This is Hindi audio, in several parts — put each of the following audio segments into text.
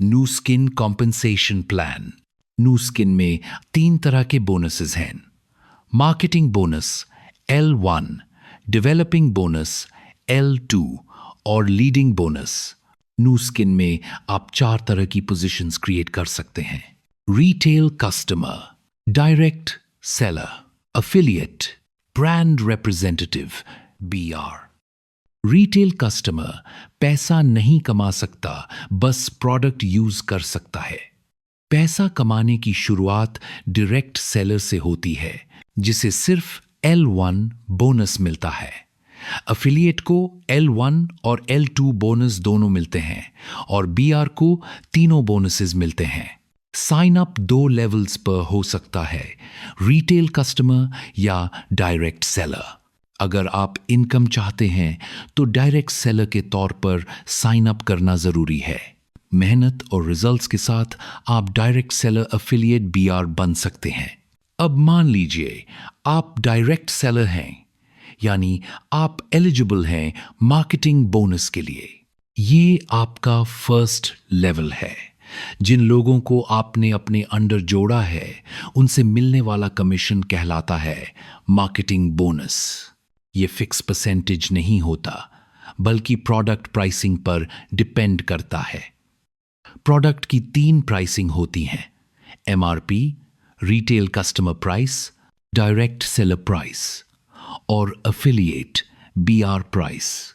New skin compensation plan. New skin में 3 तरह के बोनसेस हैं। Marketing bonus L1, developing bonus L2 और लीडिंग बोनस। न्यू स्किन में आप 4 तरह की पोजीशंस क्रिएट कर सकते हैं। Retail customer, direct seller, affiliate, brand representative BR। Retail customer पैसा नहीं कमा सकता, बस प्रोडक्ट यूज कर सकता है। पैसा कमाने की शुरुआत डायरेक्ट सेलर से होती है, जिसे सिर्फ L1 बोनस मिलता है। अफिलिएट को L1 और L2 बोनस दोनों मिलते हैं और BR को तीनों बोनसेस मिलते हैं। साइन अप 2 लेवल्स पर हो सकता है, रिटेल कस्टमर या डायरेक्ट सेलर। अगर आप इनकम चाहते हैं तो डायरेक्ट सेलर के तौर पर साइन अप करना जरूरी है। मेहनत और रिजल्ट्स के साथ आप डायरेक्ट सेलर अफिलिएट BR बन सकते हैं। अब मान लीजिए आप डायरेक्ट सेलर हैं, यानी आप एलिजिबल हैं मार्केटिंग बोनस के लिए। ये आपका फर्स्ट लेवल है। जिन लोगों को आपने अपने अंडर जोड़ा है उनसे मिलने वाला कमीशन कहलाता है मार्केटिंग बोनस। ये फिक्स परसेंटेज नहीं होता, बल्कि प्रोडक्ट प्राइसिंग पर डिपेंड करता है। प्रोडक्ट की 3 प्राइसिंग होती हैं, MRP, retail customer price, direct seller price और affiliate BR price.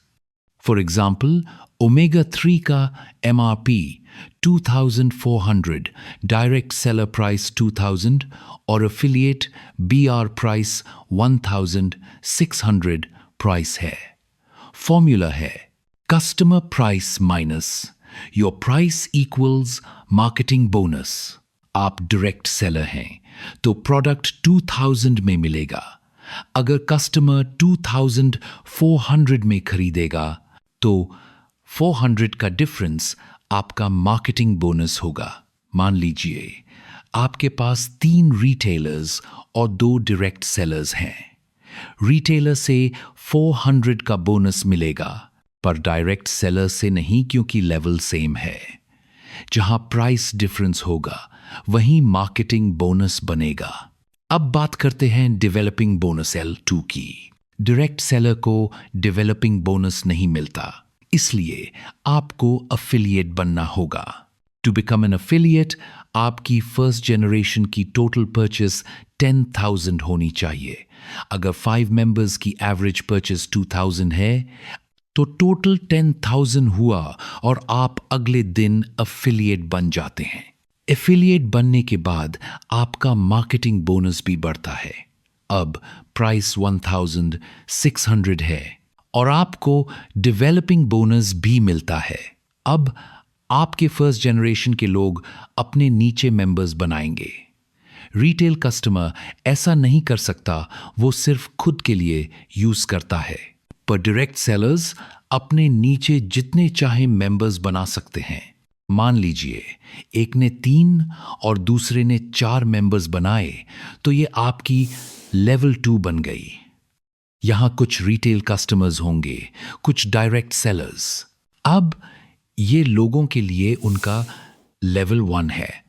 For example, omega 3 का MRP 2400, डायरेक्ट सेलर प्राइस 2000 और अफिलिएट BR प्राइस 1600 प्राइस है। फॉर्मूला है customer price minus your price equals marketing bonus. आप डायरेक्ट सेलर हैं तो प्रोडक्ट 2000 में मिलेगा। अगर कस्टमर 2400 में खरीदेगा तो 400 का डिफरेंस आपका मार्केटिंग बोनस होगा। मान लीजिए आपके पास 3 रिटेलर्स और 2 डायरेक्ट सेलर्स हैं। रिटेलर से 400 का बोनस मिलेगा, पर डायरेक्ट सेलर से नहीं, क्योंकि लेवल सेम है। जहां प्राइस डिफरेंस होगा वहीं मार्केटिंग बोनस बनेगा। अब बात करते हैं डेवलपिंग बोनस L2 की। डायरेक्ट सेलर को डेवलपिंग बोनस नहीं मिलता, इसलिए आपको अफिलिएट बनना होगा। टू बिकम एन अफिलिएट आपकी फर्स्ट जनरेशन की टोटल परचेस 10,000 होनी चाहिए। अगर 5 मेंबर्स की एवरेज परचेस 2,000 है तो टोटल 10,000 हुआ और आप अगले दिन अफिलिएट बन जाते हैं। एफिलिएट बनने के बाद आपका मार्केटिंग बोनस भी बढ़ता है। अब प्राइस 1600 है और आपको डेवलपिंग बोनस भी मिलता है। अब आपके फर्स्ट जनरेशन के लोग अपने नीचे मेंबर्स बनाएंगे। रिटेल कस्टमर ऐसा नहीं कर सकता, वो सिर्फ खुद के लिए यूज करता है, पर डायरेक्ट सेलर्स अपने नीचे जितने चाहे मेंबर्स बना सकते हैं। मान लीजिए एक ने 3 और दूसरे ने 4 मेंबर्स बनाए तो ये आपकी लेवल 2 बन गई। यहां कुछ रिटेल कस्टमर्स होंगे, कुछ डायरेक्ट सेलर्स। अब ये लोगों के लिए उनका लेवल 1 है।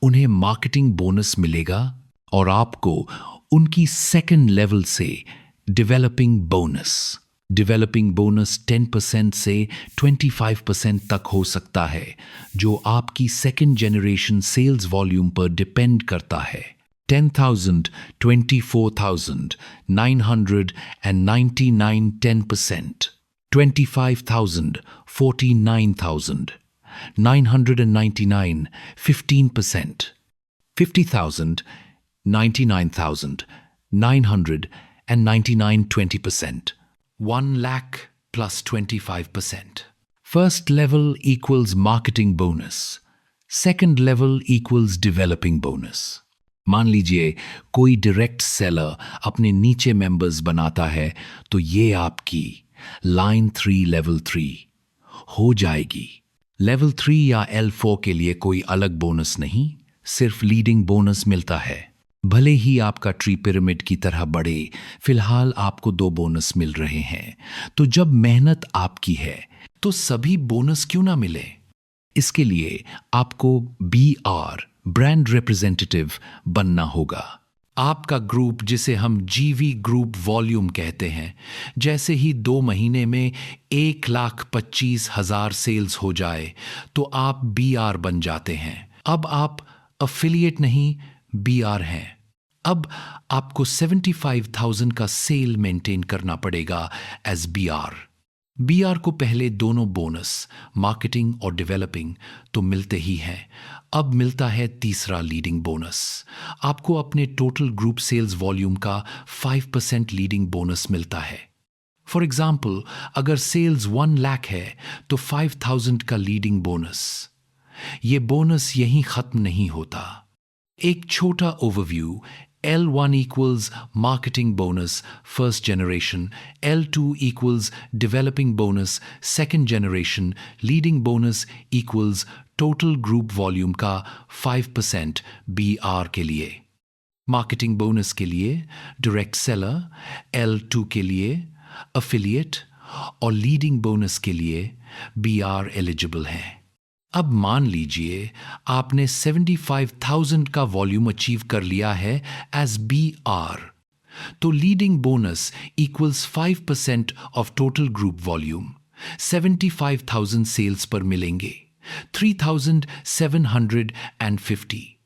उन्हें मार्केटिंग बोनस मिलेगा और आपको उनकी सेकंड लेवल से डेवलपिंग बोनस 10% से 25% तक हो सकता है, जो आपकी सेकंड जनरेशन सेल्स वॉल्यूम पर डिपेंड करता है। 10,000, 24,000, 999 10%, 25,000, 49,000, 999 15%, 50,000, 99,000, 999 20%, 1 lakh plus 25%. First level equals marketing bonus. Second level equals developing bonus. मान लीजिए कोई डायरेक्ट सेलर अपने नीचे मेंबर्स बनाता है तो ये आपकी लाइन 3 लेवल 3 हो जाएगी। लेवल 3 या L4 के लिए कोई अलग बोनस नहीं, सिर्फ लीडिंग बोनस मिलता है। भले ही आपका ट्री पिरामिड की तरह बढ़े, फिलहाल आपको 2 बोनस मिल रहे हैं। तो जब मेहनत आपकी है तो सभी बोनस क्यों ना मिले? इसके लिए आपको BR ब्रांड रिप्रेजेंटेटिव बनना होगा। आपका ग्रुप, जिसे हम GV ग्रुप वॉल्यूम कहते हैं, जैसे ही 2 महीने में 1,25,000 सेल्स हो जाए तो आप BR बन जाते हैं। अब आप अफिलिएट नहीं, BR हैं। अब आपको 75,000 का सेल मेंटेन करना पड़ेगा एज BR को पहले दोनों बोनस, मार्केटिंग और डेवलपिंग, तो मिलते ही हैं। अब मिलता है तीसरा लीडिंग बोनस। आपको अपने टोटल ग्रुप सेल्स वॉल्यूम का 5% लीडिंग बोनस मिलता है। फॉर एग्जाम्पल, अगर सेल्स 1 लाख है तो 5,000 का लीडिंग बोनस। ये बोनस यहीं खत्म नहीं होता। एक छोटा overview. L1 equals marketing bonus first generation, L2 equals developing bonus second generation, leading bonus equals total group volume का 5% BR के लिए। मार्केटिंग बोनस के लिए डायरेक्ट सेलर, L2 के लिए अफिलिएट और लीडिंग बोनस के लिए BR एलिजिबल हैं। अब मान लीजिए आपने 75,000 का वॉल्यूम अचीव कर लिया है एज BR, तो leading bonus equals 5% of total group volume. 75,000 sales पर मिलेंगे 3,750।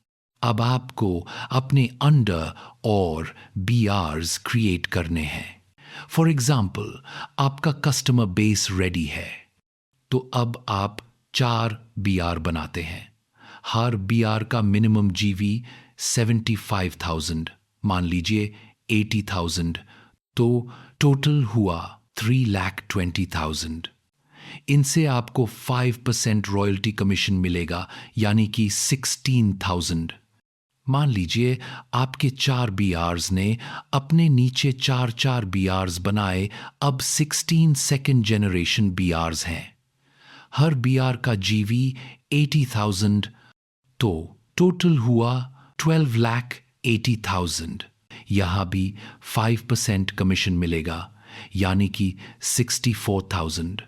अब आपको अपने अंडर और BRs क्रिएट करने हैं। फॉर एग्जाम्पल, आपका कस्टमर बेस रेडी है, तो अब आप 4 BR बनाते हैं। हर BR का मिनिमम GV 75,000, मान लीजिए 80,000, तो टोटल हुआ 3,20,000। इनसे आपको 5% रॉयल्टी कमीशन मिलेगा, यानी कि 16,000। मान लीजिए आपके 4 BRs ने अपने नीचे 4 BRs बनाए, अब 16 सेकेंड जनरेशन BRs हैं। हर BR का GV 80,000, तो टोटल हुआ 12,80,000। यहां भी 5% कमीशन मिलेगा, यानी कि 64,000।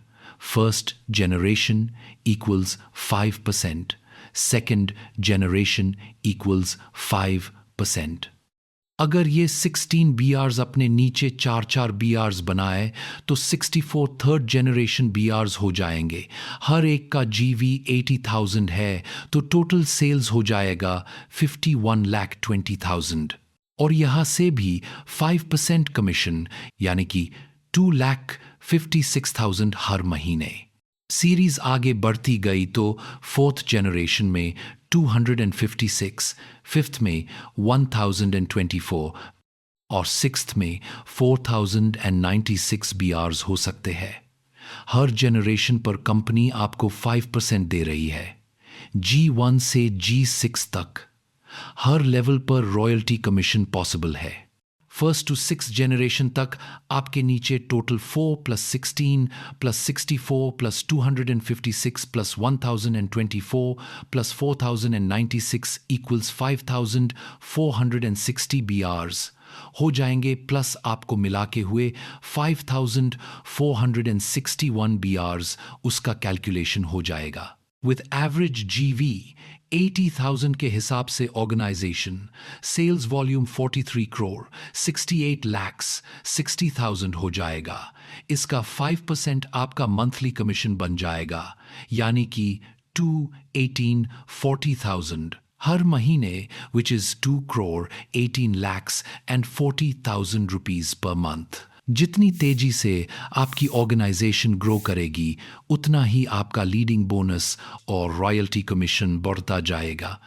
First generation equals 5%, second generation equals 5%। अगर ये 16 BRs अपने नीचे 4 BRs बनाए तो 64 थर्ड जनरेशन BRs हो जाएंगे। हर एक का GV 80,000 है, तो टोटल सेल्स हो जाएगा 51,20,000। और यहां से भी 5% कमीशन, यानी कि 2,56,000 हर महीने। सीरीज आगे बढ़ती गई तो 4th जनरेशन में 256, 5th में 1,024 और 6th में 4,096 BRs हो सकते हैं। हर जनरेशन पर कंपनी आपको 5% दे रही है। G1 से G6 तक हर लेवल पर रॉयल्टी कमीशन पॉसिबल है। फर्स्ट टू 6 जनरेशन तक आपके नीचे टोटल 4 + 16 + 64 + 256 + 1,024 + 4,096 = 5,460 BRs हो जाएंगे, प्लस आपको मिला के हुए 5,461 BRs, उसका कैलकुलेशन हो जाएगा। With average GV 80,000 के हिसाब से organisation sales volume 43 crore 68 lakhs 60,000 हो जाएगा। इसका 5% आपका मंथली कमीशन बन जाएगा, यानी कि 218 40,000 हर महीने, which is 2 crore 18 lakhs and 40,000 rupees per month। जितनी तेजी से आपकी ऑर्गेनाइजेशन ग्रो करेगी, उतना ही आपका लीडिंग बोनस और रॉयल्टी कमीशन बढ़ता जाएगा।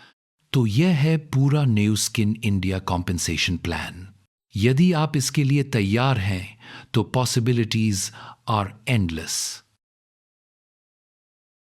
तो यह है पूरा new skin India compensation plan. यदि आप इसके लिए तैयार हैं तो पॉसिबिलिटीज आर एंडलेस।